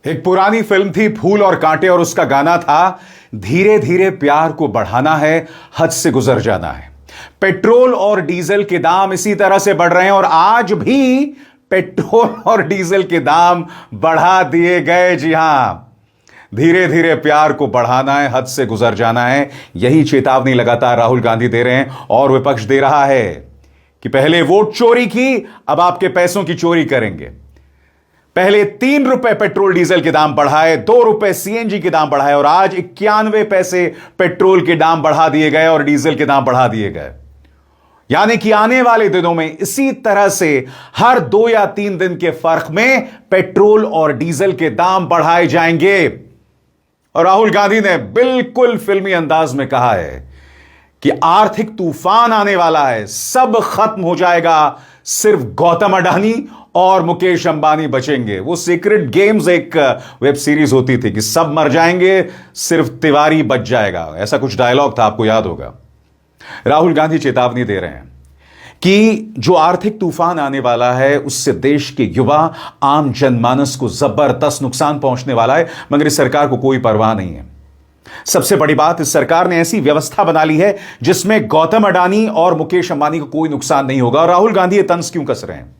एक पुरानी फिल्म थी फूल और कांटे और उसका गाना था धीरे धीरे प्यार को बढ़ाना है, हद से गुजर जाना है। पेट्रोल और डीजल के दाम इसी तरह से बढ़ रहे हैं और आज भी पेट्रोल और डीजल के दाम बढ़ा दिए गए। जी हां, धीरे धीरे प्यार को बढ़ाना है, हद से गुजर जाना है। यही चेतावनी लगातार राहुल गांधी दे रहे हैं और विपक्ष दे रहा है कि पहले वोट चोरी की, अब आपके पैसों की चोरी करेंगे। पहले 3 रुपए पेट्रोल डीजल के दाम बढ़ाए, 2 रुपए सीएनजी के दाम बढ़ाए और आज 91 पैसे पेट्रोल के दाम बढ़ा दिए गए और डीजल के दाम बढ़ा दिए गए। यानी कि आने वाले दिनों में इसी तरह से हर 2 या 3 दिन के फर्क में पेट्रोल और डीजल के दाम बढ़ाए जाएंगे। और राहुल गांधी ने बिल्कुल फिल्मी अंदाज में कहा है कि आर्थिक तूफान आने वाला है, सब खत्म हो जाएगा, सिर्फ गौतम अडानी और मुकेश अंबानी बचेंगे। वो सीक्रेट गेम्स एक वेब सीरीज होती थी कि सब मर जाएंगे, सिर्फ तिवारी बच जाएगा, ऐसा कुछ डायलॉग था, आपको याद होगा। राहुल गांधी चेतावनी दे रहे हैं कि जो आर्थिक तूफान आने वाला है उससे देश के युवा, आम जनमानस को जबरदस्त नुकसान पहुंचने वाला है, मगर इस सरकार को कोई परवाह नहीं है। सबसे बड़ी बात, इस सरकार ने ऐसी व्यवस्था बना ली है जिसमें गौतम अडानी और मुकेश अंबानी को कोई नुकसान नहीं होगा। और राहुल गांधी ये तंज क्यों कस रहे हैं?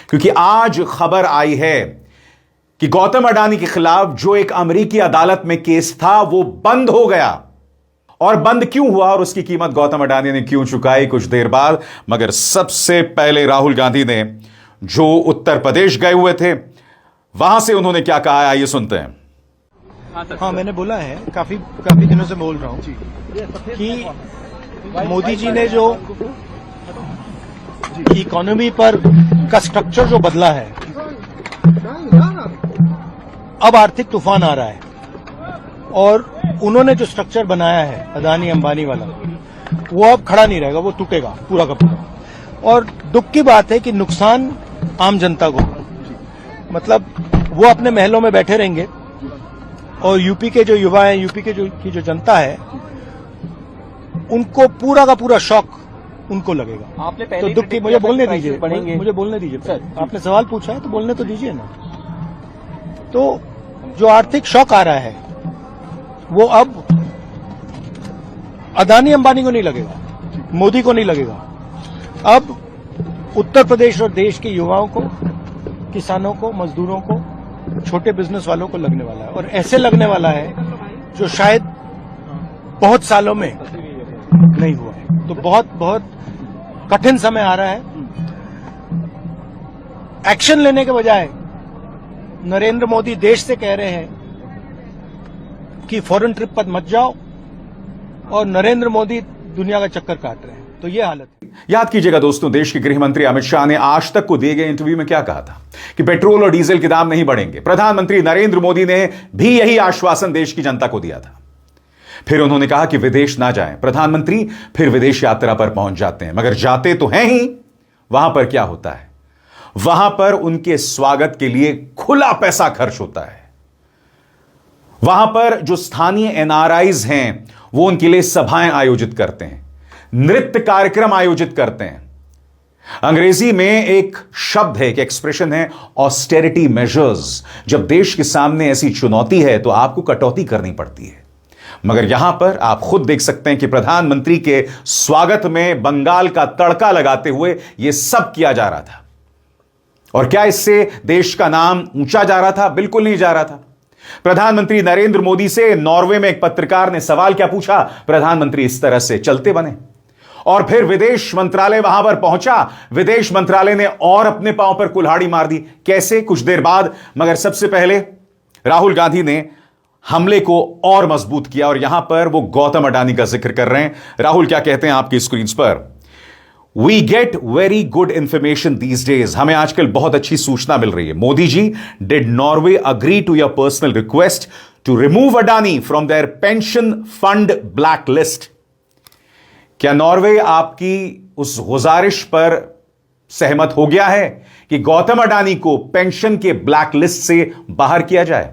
क्योंकि आज खबर आई है कि गौतम अडानी के खिलाफ जो एक अमेरिकी अदालत में केस था वो बंद हो गया। और बंद क्यों हुआ और उसकी कीमत गौतम अडानी ने क्यों चुकाई, कुछ देर बाद। मगर सबसे पहले राहुल गांधी ने जो उत्तर प्रदेश गए हुए थे वहां से उन्होंने क्या कहा है, आइए सुनते हैं। हाँ, मैंने बोला है, काफी दिनों से बोल रहा हूँ कि मोदी जी ने जो इकोनॉमी पर का स्ट्रक्चर जो बदला है, अब आर्थिक तूफान आ रहा है और उन्होंने जो स्ट्रक्चर बनाया है अदानी अंबानी वाला, वो अब खड़ा नहीं रहेगा, वो टूटेगा पूरा का पूरा। और दुख की बात है कि नुकसान आम जनता को, मतलब वो अपने महलों में बैठे रहेंगे और यूपी के जो युवा हैं, यूपी के की जो जनता है, उनको पूरा का पूरा शॉक उनको लगेगा। आपने पहले तो दुख की, मुझे बोलने दीजिए, मुझे बोलने दीजिए सर। आपने सवाल पूछा है तो बोलने तो दीजिए ना। तो जो आर्थिक शॉक आ रहा है वो अब अदानी अंबानी को नहीं लगेगा, मोदी को नहीं लगेगा, अब उत्तर प्रदेश और देश के युवाओं को, किसानों को, मजदूरों को, छोटे बिजनेस वालों को लगने वाला है। और ऐसे लगने वाला है जो शायद बहुत सालों में नहीं हुआ है। तो बहुत कठिन समय आ रहा है। एक्शन लेने के बजाय नरेंद्र मोदी देश से कह रहे हैं कि फॉरेन ट्रिप पर मत जाओ और नरेंद्र मोदी दुनिया का चक्कर काट रहे हैं। तो ये हालत है। याद कीजिएगा दोस्तों, देश के गृह मंत्री अमित शाह ने आज तक को दिए गए इंटरव्यू में क्या कहा था कि पेट्रोल और डीजल के दाम नहीं बढ़ेंगे। प्रधानमंत्री नरेंद्र मोदी ने भी यही आश्वासन देश की जनता को दिया था। फिर उन्होंने कहा कि विदेश ना जाएं। प्रधानमंत्री फिर विदेश यात्रा पर पहुंच जाते हैं, मगर जाते तो हैं ही, वहां पर क्या होता है? वहां पर उनके स्वागत के लिए खुला पैसा खर्च होता है। वहां पर जो स्थानीय एनआरआईज हैं वो उनके लिए सभाएं आयोजित करते हैं, नृत्य कार्यक्रम आयोजित करते हैं। अंग्रेजी में एक शब्द है, एक एक्सप्रेशन है, ऑस्टेरिटी मेजर्स। जब देश के सामने ऐसी चुनौती है तो आपको कटौती करनी पड़ती है। मगर यहां पर आप खुद देख सकते हैं कि प्रधानमंत्री के स्वागत में बंगाल का तड़का लगाते हुए यह सब किया जा रहा था। और क्या इससे देश का नाम ऊंचा जा रहा था? बिल्कुल नहीं जा रहा था। प्रधानमंत्री नरेंद्र मोदी से नॉर्वे में एक पत्रकार ने सवाल क्या पूछा, प्रधानमंत्री इस तरह से चलते बने। और फिर विदेश मंत्रालय वहां पर पहुंचा, विदेश मंत्रालय ने और अपने पांव पर कुल्हाड़ी मार दी। कैसे? कुछ देर बाद। मगर सबसे पहले राहुल गांधी ने हमले को और मजबूत किया और यहां पर वो गौतम अडानी का जिक्र कर रहे हैं। राहुल क्या कहते हैं आपकी स्क्रीन पर? We get very good information these days. हमें आजकल बहुत अच्छी सूचना मिल रही है। Modi ji, did Norway agree to your personal request to remove Adani from their pension fund black list? क्या नॉर्वे आपकी उस गुजारिश पर सहमत हो गया है कि गौतम अडानी को पेंशन के ब्लैक लिस्ट से बाहर किया जाए?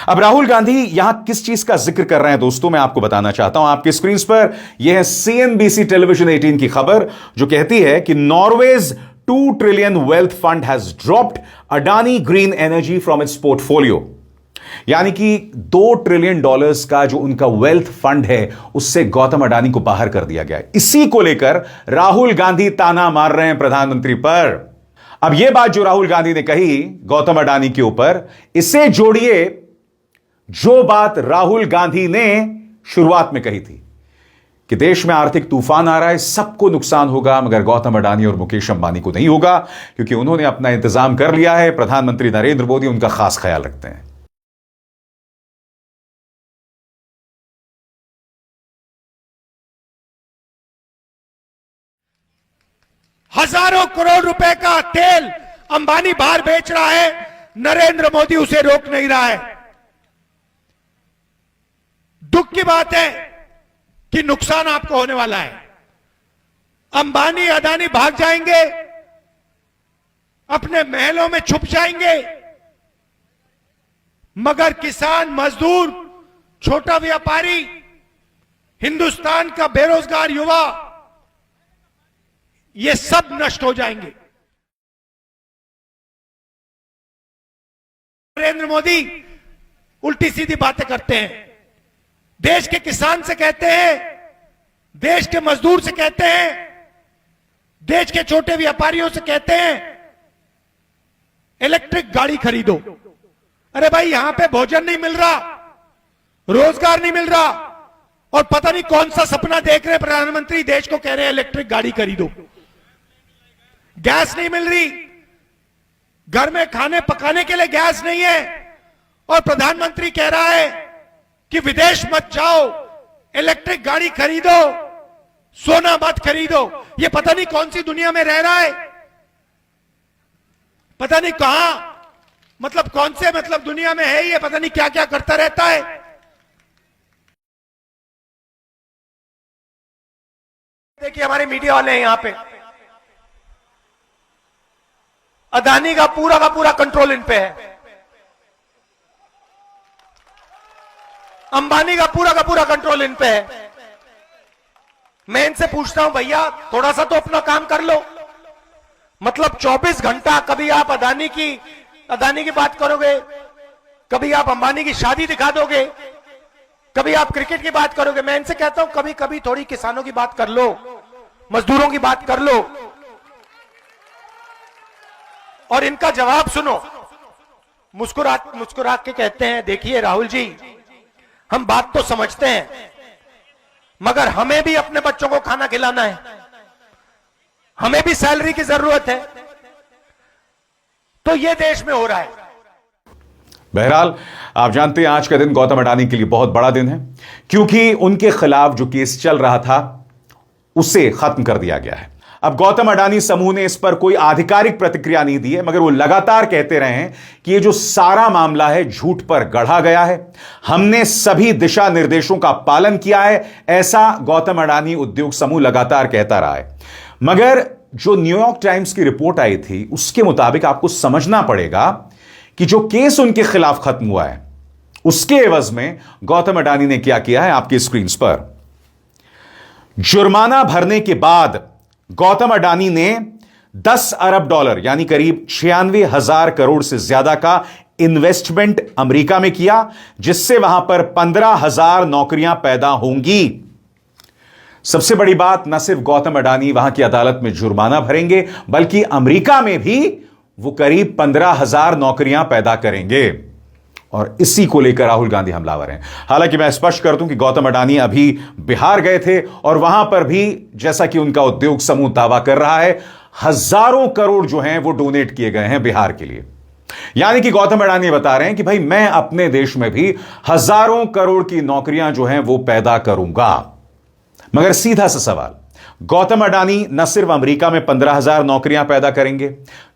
अब राहुल गांधी यहां किस चीज का जिक्र कर रहे हैं दोस्तों, मैं आपको बताना चाहता हूं। आपके स्क्रीन पर यह है सीएनबीसी टेलीविजन 18 की खबर, जो कहती है कि Norway's $2 trillion wealth fund has dropped Adani Green Energy from its portfolio. यानी कि $2 ट्रिलियन का जो उनका वेल्थ फंड है उससे गौतम अडानी को बाहर कर दिया गया है। इसी को लेकर राहुल गांधी ताना मार रहे हैं प्रधानमंत्री पर। अब यह बात जो राहुल गांधी ने कही गौतम अडानी के ऊपर, इसे जोड़िए जो बात राहुल गांधी ने शुरुआत में कही थी कि देश में आर्थिक तूफान आ रहा है, सबको नुकसान होगा मगर गौतम अडानी और मुकेश अंबानी को नहीं होगा, क्योंकि उन्होंने अपना इंतजाम कर लिया है। प्रधानमंत्री नरेंद्र मोदी उनका खास ख्याल रखते हैं। हजारों करोड़ रुपए का तेल अंबानी बाहर बेच रहा है, नरेंद्र मोदी उसे रोक नहीं रहा है। दुख की बात है कि नुकसान आपको होने वाला है। अंबानी अडानी भाग जाएंगे, अपने महलों में छुप जाएंगे, मगर किसान, मजदूर, छोटा व्यापारी, हिंदुस्तान का बेरोजगार युवा, ये सब नष्ट हो जाएंगे। नरेंद्र मोदी उल्टी सीधी बातें करते हैं। देश के किसान से कहते हैं, देश के मजदूर से कहते हैं, देश के छोटे व्यापारियों से कहते हैं इलेक्ट्रिक गाड़ी खरीदो। अरे भाई, यहां पे भोजन नहीं मिल रहा, रोजगार नहीं मिल रहा, और पता नहीं कौन सा सपना देख रहे प्रधानमंत्री, देश को कह रहे हैं इलेक्ट्रिक गाड़ी खरीदो। गैस नहीं मिल रही, घर में खाने पकाने के लिए गैस नहीं है, और प्रधानमंत्री कह रहा है कि विदेश मत जाओ, इलेक्ट्रिक गाड़ी खरीदो, सोना मत खरीदो। ये पता नहीं कौन सी दुनिया में रह रहा है, पता नहीं कहां, मतलब कौन से मतलब दुनिया में है ये, पता नहीं क्या क्या करता रहता है। देखिए हमारे मीडिया वाले हैं यहां पे, अदानी का पूरा कंट्रोल इन पे है, अंबानी का पूरा कंट्रोल इन पे है। मैं इनसे पूछता हूं, भैया थोड़ा सा तो अपना काम कर लो। मतलब 24 घंटा कभी आप अदानी की बात करोगे, कभी आप अंबानी की शादी दिखा दोगे, कभी आप क्रिकेट की बात करोगे। मैं इनसे कहता हूं कभी कभी थोड़ी किसानों की बात कर लो, मजदूरों की बात कर लो। और इनका जवाब सुनो, मुस्कुरा के कहते हैं, देखिए राहुल जी, हम बात तो समझते हैं मगर हमें भी अपने बच्चों को खाना खिलाना है, हमें भी सैलरी की जरूरत है। तो यह देश में हो रहा है। बहरहाल आप जानते हैं आज का दिन गौतम अडानी के लिए बहुत बड़ा दिन है, क्योंकि उनके खिलाफ जो केस चल रहा था उसे खत्म कर दिया गया है। अब गौतम अडानी समूह ने इस पर कोई आधिकारिक प्रतिक्रिया नहीं दी है, मगर वो लगातार कहते रहे हैं कि ये जो सारा मामला है झूठ पर गढ़ा गया है, हमने सभी दिशा निर्देशों का पालन किया है, ऐसा गौतम अडानी उद्योग समूह लगातार कहता रहा है। मगर जो न्यूयॉर्क टाइम्स की रिपोर्ट आई थी उसके मुताबिक आपको समझना पड़ेगा कि जो केस उनके खिलाफ खत्म हुआ है उसके एवज में गौतम अडानी ने क्या किया है आपकी स्क्रीन पर। जुर्माना भरने के बाद गौतम अडानी ने $10 अरब यानी करीब 96,000 करोड़ से ज्यादा का इन्वेस्टमेंट अमेरिका में किया, जिससे वहां पर 15,000 नौकरियां पैदा होंगी। सबसे बड़ी बात, न सिर्फ गौतम अडानी वहां की अदालत में जुर्माना भरेंगे, बल्कि अमेरिका में भी वो करीब 15,000 नौकरियां पैदा करेंगे। और इसी को लेकर राहुल गांधी हमलावर हैं। हालांकि मैं स्पष्ट कर दूं कि गौतम अडानी अभी बिहार गए थे और वहां पर भी, जैसा कि उनका उद्योग समूह दावा कर रहा है, हजारों करोड़ जो हैं वो डोनेट किए गए हैं बिहार के लिए। यानी कि गौतम अडानी बता रहे हैं कि भाई मैं अपने देश में भी हजारों करोड़ की नौकरियां जो हैं वो पैदा करूंगा। मगर सीधा सा सवाल, गौतम अडानी न सिर्फ अमेरिका में 15,000 नौकरियां पैदा करेंगे,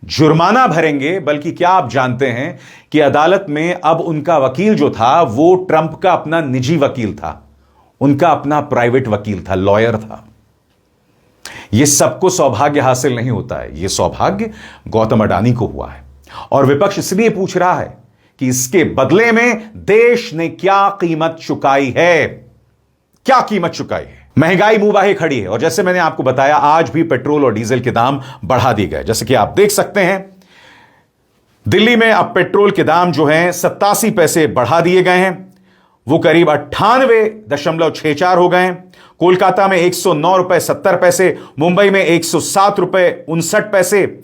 जुर्माना भरेंगे, बल्कि क्या आप जानते हैं कि अदालत में अब उनका वकील जो था वो ट्रंप का अपना निजी वकील था, उनका अपना प्राइवेट वकील था, लॉयर था। यह सबको सौभाग्य हासिल नहीं होता है, यह सौभाग्य गौतम अडानी को हुआ है। और विपक्ष इसलिए पूछ रहा है कि इसके बदले में देश ने क्या कीमत चुकाई है, क्या कीमत चुकाई है। महंगाई मुंह बाहे खड़ी है और जैसे मैंने आपको बताया आज भी पेट्रोल और डीजल के दाम बढ़ा दिए गए। जैसे कि आप देख सकते हैं दिल्ली में अब पेट्रोल के दाम जो हैं 87 पैसे बढ़ा दिए गए हैं, वो करीब 98.64 हो गए हैं। कोलकाता में 109 रुपए 70 पैसे, मुंबई में 107 रुपए 59 पैसे,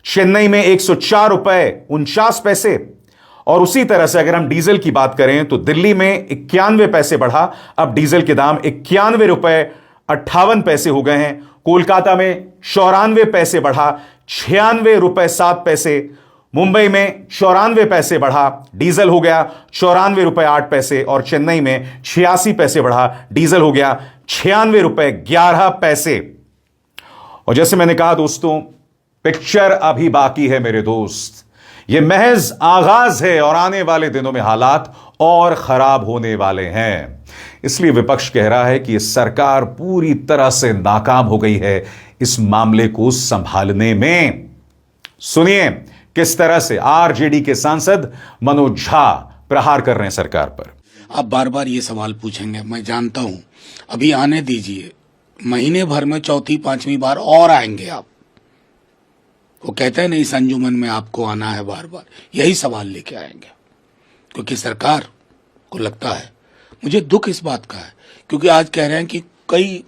चेन्नई में 104 रुपए 49 पैसे। और उसी तरह से अगर हम डीजल की बात करें तो दिल्ली में 91 पैसे बढ़ा, अब डीजल के दाम 91 रुपए 58 पैसे हो गए हैं। कोलकाता में 94 पैसे बढ़ा, 96 रुपए 7 पैसे। मुंबई में 94 पैसे बढ़ा, डीजल हो गया 94 रुपए 8 पैसे। और चेन्नई में 86 पैसे बढ़ा, डीजल हो गया 96 रुपए 11 पैसे। और जैसे मैंने कहा दोस्तों, पिक्चर अभी बाकी है मेरे दोस्त, यह महज आगाज है और आने वाले दिनों में हालात और खराब होने वाले हैं। इसलिए विपक्ष कह रहा है कि यह सरकार पूरी तरह से नाकाम हो गई है इस मामले को संभालने में। सुनिए किस तरह से आरजेडी के सांसद मनोज झा प्रहार कर रहे हैं सरकार पर। आप बार बार ये सवाल पूछेंगे, मैं जानता हूं, अभी आने दीजिए, महीने भर में चौथी पांचवी बार और आएंगे आप। वो कहते हैं नहीं, इस अंजुमन में आपको आना है, बार बार यही सवाल लेके आएंगे, क्योंकि सरकार को लगता है, मुझे दुख इस बात का है, क्योंकि आज कह रहे हैं कि कई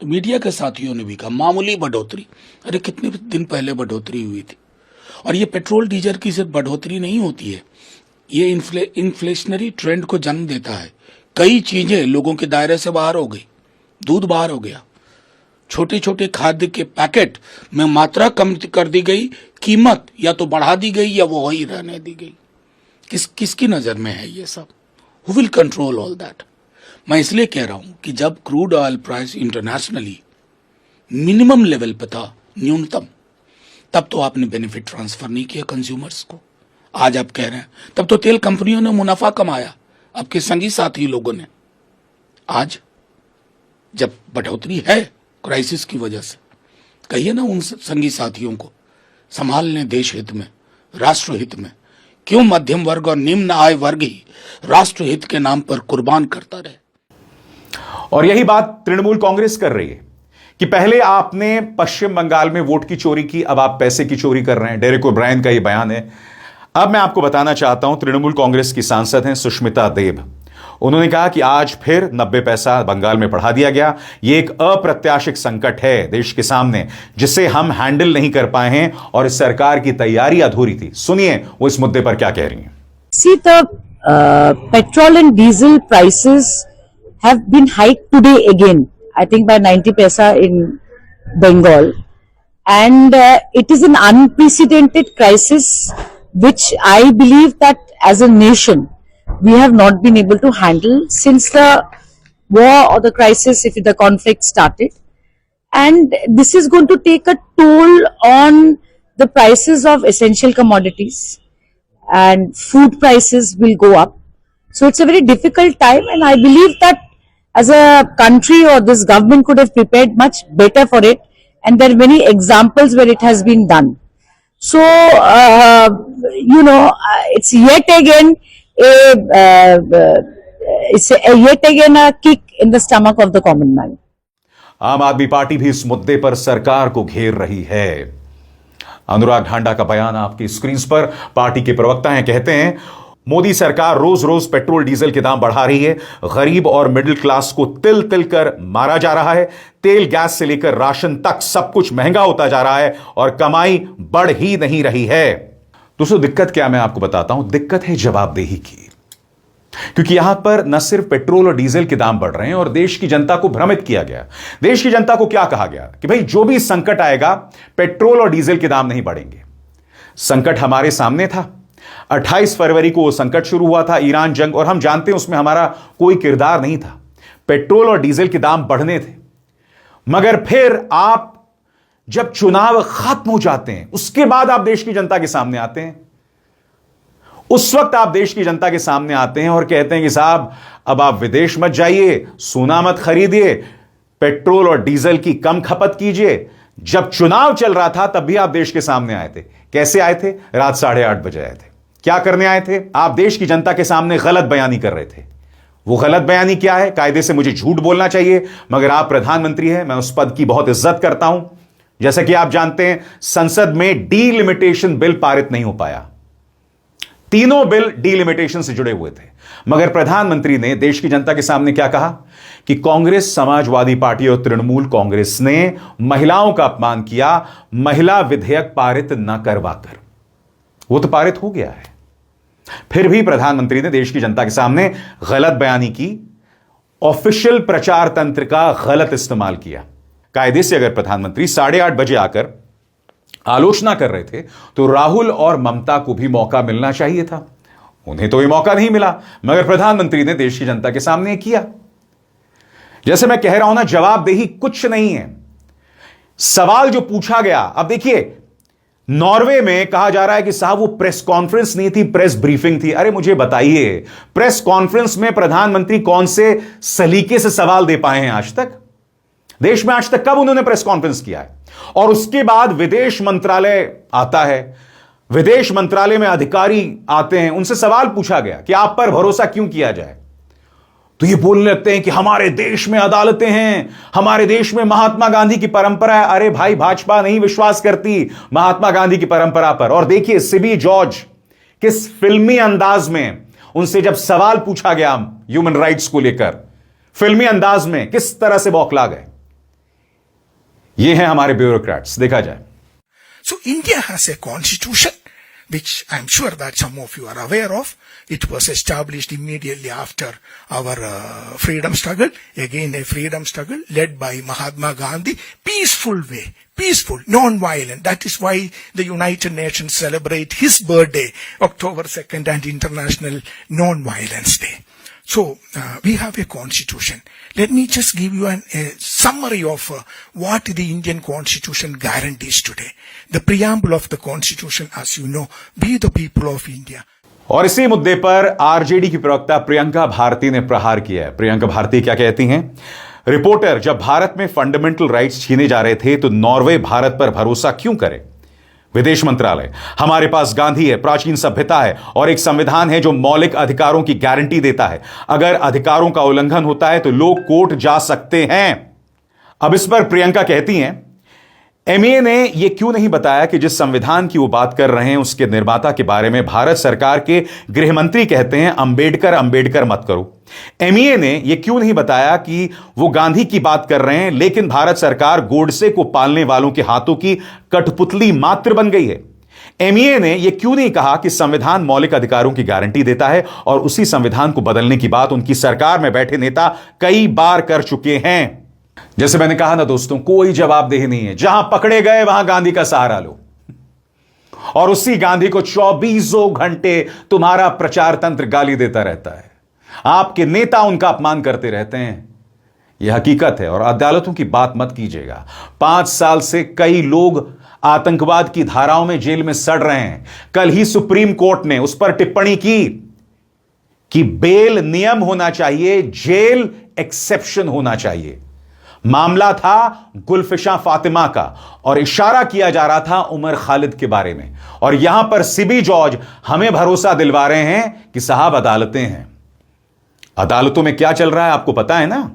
मीडिया के साथियों ने भी कहा मामूली बढ़ोतरी। अरे कितने दिन पहले बढ़ोतरी हुई थी। और ये पेट्रोल डीजल की सिर्फ बढ़ोतरी नहीं होती है, ये इन्फ्लेशनरी ट्रेंड को जन्म देता है। कई चीजें लोगों के दायरे से बाहर हो गई, दूध बाहर हो गया, छोटे छोटे खाद्य के पैकेट में मात्रा कम कर दी गई, कीमत या तो बढ़ा दी गई या वो वही रहने दी गई। किसकी नजर में है ये सब? Who will control all that? मैं इसलिए कह रहा हूं कि जब crude oil price internationally minimum level पे था, न्यूनतम, तब तो आपने बेनिफिट ट्रांसफर नहीं किया कंज्यूमर्स को। आज आप कह रहे हैं तब तो तेल कंपनियों ने मुनाफा कमाया, आपके संगी साथी लोगों ने। आज जब बढ़ोतरी है क्राइसिस की वजह से, कहिए ना उन संगी साथियों को संभाल लें देश हित में, राष्ट्र हित में। क्यों मध्यम वर्ग और निम्न आय वर्ग ही राष्ट्र हित के नाम पर कुर्बान करता रहे? और यही बात तृणमूल कांग्रेस कर रही है कि पहले आपने पश्चिम बंगाल में वोट की चोरी की, अब आप पैसे की चोरी कर रहे हैं। डेरेक ओब्रायन का यह बयान है। अब मैं आपको बताना चाहता हूं, तृणमूल कांग्रेस की सांसद हैं सुष्मिता देव। उन्होंने कहा कि आज फिर 90 पैसा बंगाल में बढ़ा दिया गया। यह एक अप्रत्याशित संकट है देश के सामने, जिसे हम हैंडल नहीं कर पाए हैं और इस सरकार की तैयारी अधूरी थी। सुनिए वो इस मुद्दे पर क्या कह रही हैं। See, the petrol and diesel prices have been hiked today again, I think by 90 paisa in Bengal. And it is an unprecedented crisis, which I believe that as a nation, we have not been able to handle since the war or the crisis, if the conflict started. And this is going to take a toll on the prices of essential commodities, and food prices will go up. So it's a very difficult time, and I believe that as a country or this government could have prepared much better for it, and there are many examples where it has been done. So, it's yet again a kick in the stomach of the common man. आम आदमी party भी इस मुद्दे पर सरकार को घेर रही है। अनुराग ढांडा का बयान आपकी स्क्रीन पर। पार्टी के प्रवक्ता हैं, कहते हैं मोदी सरकार रोज रोज पेट्रोल डीजल के दाम बढ़ा रही है, गरीब और मिडिल क्लास को तिल तिल कर मारा जा रहा है। तेल गैस से लेकर राशन तक सब कुछ महंगा होता जा रहा है और कमाई बढ़ ही नहीं रही है। दोस्तों दिक्कत क्या, मैं आपको बताता हूं। दिक्कत है जवाबदेही की, क्योंकि यहां पर न सिर्फ पेट्रोल और डीजल के दाम बढ़ रहे हैं और देश की जनता को भ्रमित किया गया। देश की जनता को क्या कहा गया कि भाई जो भी संकट आएगा पेट्रोल और डीजल के दाम नहीं बढ़ेंगे। संकट हमारे सामने था। 28 फरवरी को वो संकट शुरू हुआ था, ईरान जंग, और हम जानते हैं उसमें हमारा कोई किरदार नहीं था। पेट्रोल और डीजल के दाम बढ़ने थे। मगर फिर आप जब चुनाव खत्म हो जाते हैं, उसके बाद आप देश की जनता के सामने आते हैं। उस वक्त आप देश की जनता के सामने आते हैं और कहते हैं कि साहब अब आप विदेश मत जाइए, सोना मत खरीदिए, पेट्रोल और डीजल की कम खपत कीजिए। जब चुनाव चल रहा था तब भी आप देश के सामने आए थे। कैसे आए थे? रात 8:30 बजे आए थे। क्या करने आए थे? आप देश की जनता के सामने गलत बयानी कर रहे थे। वो गलत बयानी क्या है? कायदे से मुझे झूठ बोलना चाहिए, मगर आप प्रधानमंत्री हैं, मैं उस पद की बहुत इज्जत करता हूं। जैसा कि आप जानते हैं, संसद में डीलिमिटेशन बिल पारित नहीं हो पाया। तीनों बिल डीलिमिटेशन से जुड़े हुए थे। मगर प्रधानमंत्री ने देश की जनता के सामने क्या कहा कि कांग्रेस, समाजवादी पार्टी और तृणमूल कांग्रेस ने महिलाओं का अपमान किया महिला विधेयक पारित न करवाकर। वो तो पारित हो गया है, फिर भी प्रधानमंत्री ने देश की जनता के सामने गलत बयानी की, ऑफिशियल प्रचार तंत्र का गलत इस्तेमाल किया। कायदे से अगर प्रधानमंत्री 8:30 बजे आकर आलोचना कर रहे थे तो राहुल और ममता को भी मौका मिलना चाहिए था। उन्हें तो ये मौका नहीं मिला, मगर प्रधानमंत्री ने देश की जनता के सामने किया। जैसे मैं कह रहा हूं ना, जवाबदेही कुछ नहीं है। सवाल जो पूछा गया, अब देखिए नॉर्वे में कहा जा रहा है कि साहब वो प्रेस कॉन्फ्रेंस नहीं थी, प्रेस ब्रीफिंग थी। अरे मुझे बताइए, प्रेस कॉन्फ्रेंस में प्रधानमंत्री कौन से सलीके से सवाल दे पाए हैं आज तक? देश में आज तक कब उन्होंने प्रेस कॉन्फ्रेंस किया है? और उसके बाद विदेश मंत्रालय आता है, विदेश मंत्रालय में अधिकारी आते हैं, उनसे सवाल पूछा गया कि आप पर भरोसा क्यों किया जाए, तो ये बोलने लगते हैं कि हमारे देश में अदालतें हैं, हमारे देश में महात्मा गांधी की परंपरा है। अरे भाई, भाजपा नहीं विश्वास करती महात्मा गांधी की परंपरा पर। और देखिए सिबी जॉर्ज किस फिल्मी अंदाज में उनसे जब सवाल पूछा गया ह्यूमन राइट्स को लेकर, फिल्मी अंदाज में किस तरह से बौखला गए। ये हैं हमारे ब्यूरोक्रेट्स, देखा जाए। So India has a constitution, which I'm sure that some of you are aware of. It was established immediately after our freedom struggle. Again, a freedom struggle led by Mahatma Gandhi. Peaceful way, peaceful, non-violent. That is why the United Nations celebrate his birthday, October 2nd, and International Non-Violence Day. So, we have a constitution. Let me just give you a summary of what the Indian constitution guarantees today. The preamble of the constitution, as you know, we the people of India. और इसी मुद्दे पर RJD की प्रवक्ता प्रियंका भारती ने प्रहार किया है। प्रियंका भारती क्या कहती हैं? रिपोर्टर, जब भारत में फंडामेंटल राइट्स छीने जा रहे थे तो नॉर्वे भारत पर भरोसा क्यों करे? विदेश मंत्रालय, हमारे पास गांधी है, प्राचीन सभ्यता है और एक संविधान है जो मौलिक अधिकारों की गारंटी देता है। अगर अधिकारों का उल्लंघन होता है तो लोग कोर्ट जा सकते हैं। अब इस पर प्रियंका कहती हैं, एमईए ने यह क्यों नहीं बताया कि जिस संविधान की वो बात कर रहे हैं उसके निर्माता के बारे में भारत सरकार के गृह मंत्री कहते हैं अंबेडकर मत करो। एमईए ने यह क्यों नहीं बताया कि वो गांधी की बात कर रहे हैं लेकिन भारत सरकार गोडसे को पालने वालों के हाथों की कठपुतली मात्र बन गई है। एमईए ने यह क्यों नहीं कहा कि संविधान मौलिक अधिकारों की गारंटी देता है और उसी संविधान को बदलने की बात उनकी सरकार में बैठे नेता कई बार कर चुके हैं। जैसे मैंने कहा ना दोस्तों, कोई जवाबदेही नहीं है। जहां पकड़े गए वहां गांधी का सहारा लो और उसी गांधी को 24 घंटे तुम्हारा प्रचार तंत्र गाली देता रहता है। आपके नेता उनका अपमान करते रहते हैं, यह हकीकत है। और अदालतों की बात मत कीजिएगा। 5 साल से कई लोग आतंकवाद की धाराओं में जेल में सड़ रहे हैं। कल ही सुप्रीम कोर्ट ने उस पर टिप्पणी की कि बेल नियम होना चाहिए, जेल एक्सेप्शन होना चाहिए। मामला था गुलफिशा फातिमा का और इशारा किया जा रहा था उमर खालिद के बारे में। और यहां पर सिबी जॉर्ज हमें भरोसा दिलवा रहे हैं कि साहब अदालतें हैं। अदालतों में क्या चल रहा है आपको पता है ना?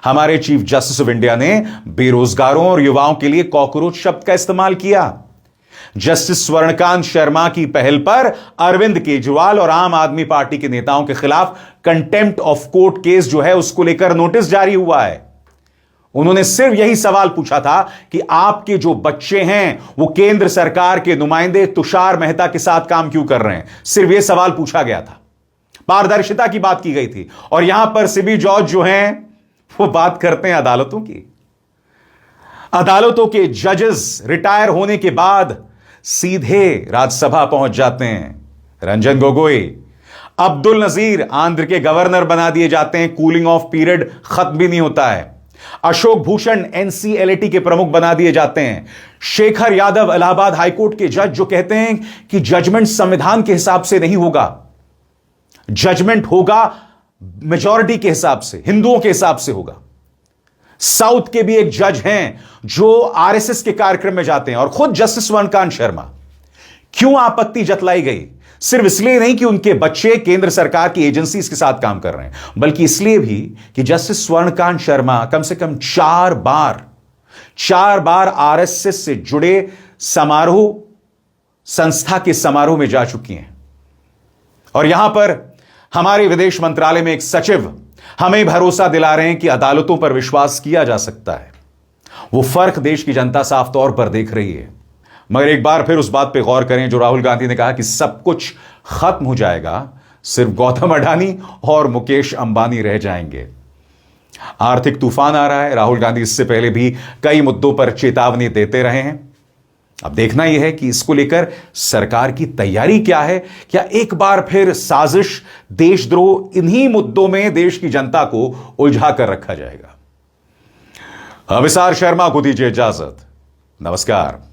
हमारे चीफ जस्टिस ऑफ इंडिया ने बेरोजगारों और युवाओं के लिए कॉकरोच शब्द का इस्तेमाल किया। जस्टिस स्वर्णकांत शर्मा की पहल पर अरविंद केजरीवाल और आम आदमी पार्टी के नेताओं के खिलाफ कंटेम्प्ट ऑफ कोर्ट केस जो है उसको लेकर नोटिस जारी हुआ है। उन्होंने सिर्फ यही सवाल पूछा था कि आपके जो बच्चे हैं वो केंद्र सरकार के नुमाइंदे तुषार मेहता के साथ काम क्यों कर रहे हैं। सिर्फ यह सवाल पूछा गया था, पारदर्शिता की बात की गई थी। और यहां पर सिबी जॉर्ज जो हैं वो बात करते हैं अदालतों की। अदालतों के जजेस रिटायर होने के बाद सीधे राज्यसभा पहुंच जाते हैं। रंजन गोगोई, अब्दुल नजीर आंध्र के गवर्नर बना दिए जाते हैं, कूलिंग ऑफ पीरियड खत्म भी नहीं होता है। अशोक भूषण एनसीएलटी के प्रमुख बना दिए जाते हैं। शेखर यादव इलाहाबाद हाईकोर्ट के जज जो कहते हैं कि जजमेंट संविधान के हिसाब से नहीं होगा, जजमेंट होगा मेजॉरिटी के हिसाब से, हिंदुओं के हिसाब से होगा। साउथ के भी एक जज हैं जो आरएसएस के कार्यक्रम में जाते हैं। और खुद जस्टिस स्वर्णकांत शर्मा, क्यों आपत्ति जतलाई गई? सिर्फ इसलिए नहीं कि उनके बच्चे केंद्र सरकार की एजेंसीज के साथ काम कर रहे हैं, बल्कि इसलिए भी कि जस्टिस स्वर्णकांत शर्मा कम से कम 4 बार आरएसएस से जुड़े समारोह, संस्था के समारोह में जा चुकी हैं। और यहां पर हमारे विदेश मंत्रालय में एक सचिव हमें भरोसा दिला रहे हैं कि अदालतों पर विश्वास किया जा सकता है। वो फर्क देश की जनता साफ तौर पर देख रही है। मगर एक बार फिर उस बात पे गौर करें जो राहुल गांधी ने कहा कि सब कुछ खत्म हो जाएगा, सिर्फ गौतम अडानी और मुकेश अंबानी रह जाएंगे। आर्थिक तूफान आ रहा है। राहुल गांधी इससे पहले भी कई मुद्दों पर चेतावनी देते रहे हैं। अब देखना यह है कि इसको लेकर सरकार की तैयारी क्या है। क्या एक बार फिर साजिश, देशद्रोह, इन्हीं मुद्दों में देश की जनता को उलझा कर रखा जाएगा। अविसार शर्मा को दीजिए इजाजत। नमस्कार।